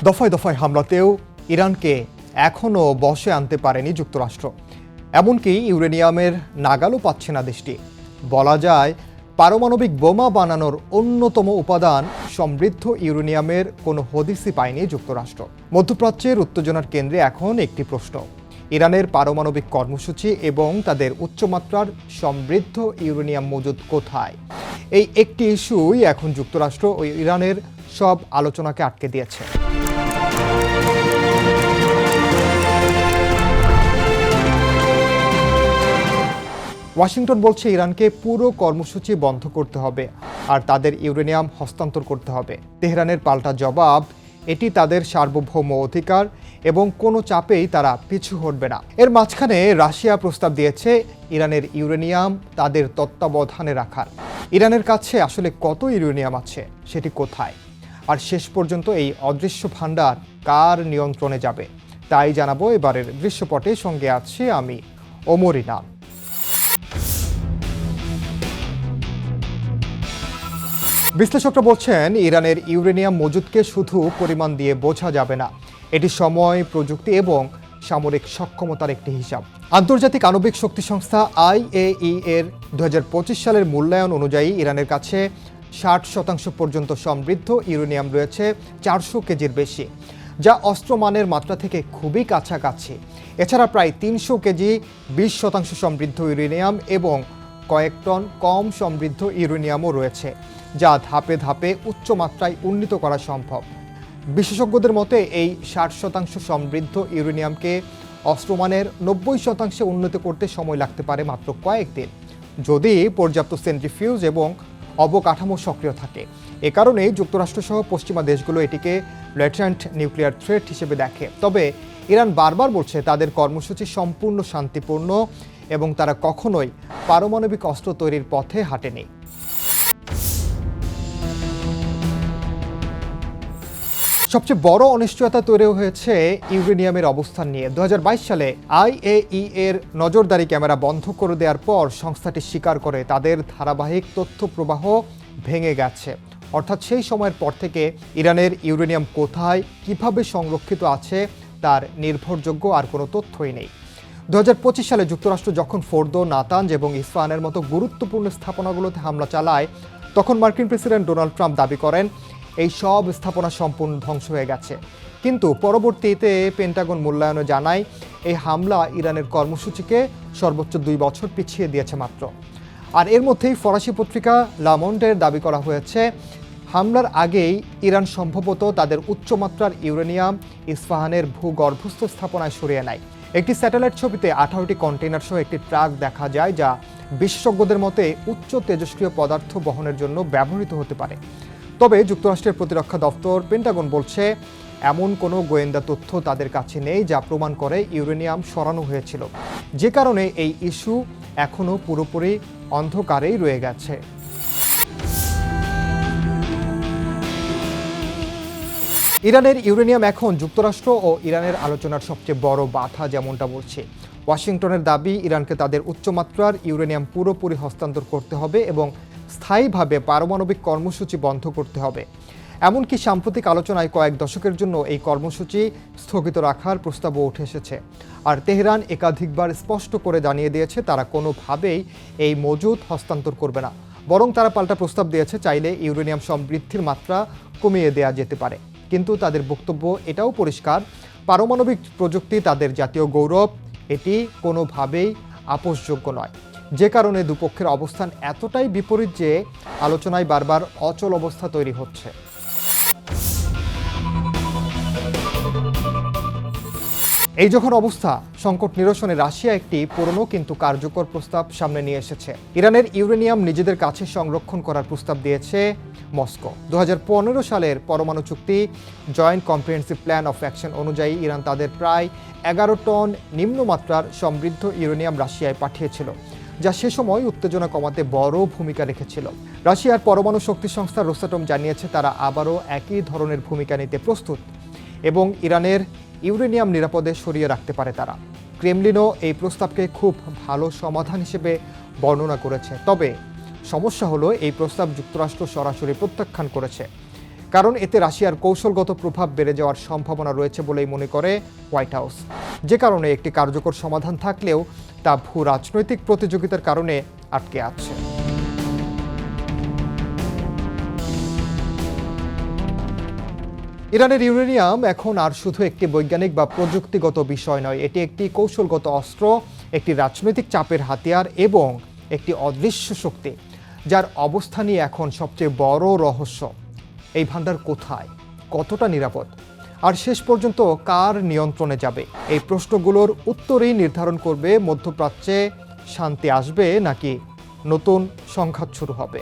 দফায় দফায় হামলাতেও ইরানকে এখনও বশে আনতে পারেনি যুক্তরাষ্ট্র। এমনকি ইউরেনিয়ামের নাগালও পাচ্ছে না দেশটি। বলা যায়, পারমাণবিক বোমা বানানোর অন্যতম উপাদান সমৃদ্ধ ইউরেনিয়ামের কোনো হদিসই পায়নি যুক্তরাষ্ট্র। মধ্যপ্রাচ্যের উত্তেজনার কেন্দ্রে এখন একটি প্রশ্ন: ইরানের পারমাণবিক কর্মসূচি এবং তাদের উচ্চমাত্রার সমৃদ্ধ ইউরেনিয়াম মজুদ কোথায়? এই একটি ইস্যুই এখন যুক্তরাষ্ট্র ও ইরানের সব আলোচনাকে আটকে দিয়েছে। ওয়াশিংটন বলছে ইরানকে পুরো কর্মসূচি বন্ধ করতে হবে আর তাদের ইউরেনিয়াম হস্তান্তর করতে হবে। তেহরানের পাল্টা জবাব, এটি তাদের সার্বভৌম অধিকার এবং কোনো চাপেই তারা পিছু হটবে না। এর মাঝখানে রাশিয়া প্রস্তাব দিয়েছে ইরানের ইউরেনিয়াম তাদের তত্ত্বাবধানে রাখার। ইরানের কাছে আসলে কত ইউরেনিয়াম আছে, সেটি কোথায়, আর শেষ পর্যন্ত এই অদৃশ্য ভাণ্ডার কার নিয়ন্ত্রণে যাবে, তাই জানাবো এবারের দৃশ্যপটে। সঙ্গে আছি আমি, ওমর ইনাম। বিশ্লেষকরা বলছেন ইরানের ইউরেনিয়াম মজুদকে শুধু পরিমাণ দিয়ে বোঝা যাবে না, এটি সময়, প্রযুক্তি এবং সামরিক সক্ষমতার একটি হিসাব। আন্তর্জাতিক আণবিক শক্তি সংস্থা IAEA এর 2025 সালের মূল্যায়ন অনুযায়ী ইরানের কাছে 60% পর্যন্ত সমৃদ্ধ ইউরেনিয়াম রয়েছে, 400 কেজির বেশি, যা অস্ত্রমানের মাত্রা থেকে খুবই কাছাকাছি। এছাড়া প্রায় 300 কেজি 20% সমৃদ্ধ ইউরেনিয়াম এবং কয়েক টন কম সমৃদ্ধ ইউরেনিয়ামও রয়েছে, যা ধাপে ধাপে উচ্চমাত্রায় উন্নীত করা সম্ভব। বিশেষজ্ঞদের মতে এই 60% সমৃদ্ধ ইউরেনিয়ামকে অস্ত্রমানের 90% উন্নীত করতে সময় লাগতে পারে মাত্র কয়েকদিন, যদি পর্যাপ্ত সেন্ট্রিফিউজ এবং অবকাঠামো সক্রিয় থাকে। এ কারণেই যুক্তরাষ্ট্রসহ পশ্চিমা দেশগুলো এটিকে ল্যাটেন্ট নিউক্লিয়ার থ্রেট হিসেবে দেখে। তবে ইরান বারবার বলছে তাদের কর্মসূচি সম্পূর্ণ শান্তিপূর্ণ এবং তারা কখনোই পারমাণবিক অস্ত্র তৈরির পথে হাঁটেনি। সবচেয়ে বড় অনিশ্চয়তা তৈরি হয়েছে ইউরেনিয়ামের অবস্থান নিয়ে। 2022 সালে IAEA এর নজরদারি ক্যামেরা বন্ধ করে দেওয়ার পর সংস্থাটি স্বীকার করে তাদের ধারাবাহিক তথ্য প্রবাহ ভেঙে গেছে। অর্থাৎ সেই সময়ের পর থেকে ইরানের ইউরেনিয়াম কোথায়, কিভাবে সংরক্ষিত আছে তার নির্ভরযোগ্য আর কোনো তথ্যই নেই। 2025 সালে যুক্তরাষ্ট্র যখন ফোর্দো, নাতানজ এবং ইস্পাহানের মতো গুরুত্বপূর্ণ স্থাপনাগুলোতে হামলা চালায়, তখন মার্কিন প্রেসিডেন্ট ডোনাল্ড ট্রাম্প দাবি করেন এই সব স্থাপনা সম্পূর্ণ ধ্বংস হয়ে গেছে। কিন্তু পরবর্তীতে পেন্টাগন মূল্যায়নে জানায় এই হামলা ইরানের কর্মসূচিকে সর্বোচ্চ 2 বছর পিছিয়ে দিয়েছে মাত্র। আর এর মধ্যেই ফরাসি পত্রিকা লা মন্ডের দাবি করা হয়েছে হামলার আগেই ইরান সম্ভবত তাদের উচ্চমাত্রার ইউরেনিয়াম ইস্পাহানের ভূগর্ভস্থ স্থাপনায় সরিয়ে নেয়। একটি স্যাটেলাইট ছবিতে 18টি কন্টেইনার সহ একটি ট্রাক দেখা যায়, যা বিশেষজ্ঞদের মতে উচ্চ তেজস্ক্রিয় পদার্থ বহনের জন্য ব্যবহৃত হতে পারে। তবে যুক্তরাষ্ট্রের প্রতিরক্ষা দপ্তর পেন্টাগন বলছে এমন কোনো গোয়েন্দা তথ্য তাদের কাছে নেই যা প্রমাণ করে ইউরেনিয়াম সরানো হয়েছিল, যে কারণে এই ইস্যু এখনও পুরোপুরি অন্ধকারেই রয়ে গেছে। ইরানের ইউরেনিয়াম এখন যুক্তরাষ্ট্র ও ইরানের আলোচনার সবচেয়ে বড় বাধা, যেমনটা বলছে ওয়াশিংটনের দাবি ইরানকে তাদের উচ্চমাত্রার ইউরেনিয়াম পুরোপুরি হস্তান্তর করতে হবে এবং স্থায়ীভাবে পারমাণবিক কর্মসূচি বন্ধ করতে হবে। এমনকি সাম্প্রতিক আলোচনায় কয়েক দশকের জন্য এই কর্মসূচি স্থগিত রাখার প্রস্তাবও উঠে এসেছে। আর তেহরান একাধিকবার স্পষ্ট করে জানিয়ে দিয়েছে তারা কোনোভাবেই এই মজুদ হস্তান্তর করবে না, বরং তারা পাল্টা প্রস্তাব দিয়েছে চাইলে ইউরেনিয়াম সমৃদ্ধির মাত্রা কমিয়ে দেওয়া যেতে পারে। কিন্তু তাদের বক্তব্য এটাও পরিষ্কার, পারমাণবিক প্রযুক্তি তাদের জাতীয় গৌরব, এটি কোনোভাবেই আপোষযোগ্য নয়। যে কারণে দুপক্ষের অবস্থান এতটাই বিপরীত যে আলোচনায় বারবার অচল অবস্থা তৈরি হচ্ছে। এই যখন অবস্থা, সংকট নিরসনে রাশিয়া একটি পুরনো কিন্তু কার্যকর প্রস্তাব সামনে নিয়ে এসেছে। ইরানের ইউরেনিয়াম নিজেদের কাছে সংরক্ষণ করার প্রস্তাব দিয়েছে মস্কো। 2015 সালের পরমাণু চুক্তি joint comprehensive plan of action অনুযায়ী ইরান তাদের প্রায় 11 টন নিম্নমাত্রার সমৃদ্ধ ইউরেনিয়াম রাশিয়ায় পাঠিয়েছিল, যা সে সময় উত্তেজনা কমাতে বড় ভূমিকা রেখেছিল। রাশিয়ার পরমাণু শক্তি সংস্থা রোসাটম জানিয়েছে তারা আবারও একই ধরনের ভূমিকা নিতে প্রস্তুত এবং ইরানের ইউরেনিয়াম নিরাপদে সরিয়ে রাখতে পারে তারা। ক্রেমলিনও এই প্রস্তাবকে খুব ভালো সমাধান হিসেবে বর্ণনা করেছে। তবে সমস্যা হলো এই প্রস্তাব যুক্তরাষ্ট্র সরাসরি প্রত্যাখ্যান করেছে। কারণ এতে রাশিয়ার কৌশলগত প্রভাব বেড়ে যাওয়ার সম্ভাবনা রয়েছে বলেই মনে করে হোয়াইট হাউস, যে কারণে একটি কার্যকর সমাধান থাকলেও তা ভূ রাজনৈতিক প্রতিযোগিতার কারণে আটকে আছে। ইরানের ইউরেনিয়াম এখন আর শুধু একটি বৈজ্ঞানিক বা প্রযুক্তিগত বিষয় নয়, এটি একটি কৌশলগত অস্ত্র, একটি রাজনৈতিক চাপের হাতিয়ার এবং একটি অদৃশ্য শক্তি, যার অবস্থানই এখন সবচেয়ে বড় রহস্য। এই ভান্ডার কোথায়, কতটা নিরাপদ, আর শেষ পর্যন্ত কার নিয়ন্ত্রণে যাবে? এই প্রশ্নগুলোর উত্তরই নির্ধারণ করবে মধ্যপ্রাচ্যে শান্তি আসবে নাকি নতুন সংঘাত শুরু হবে।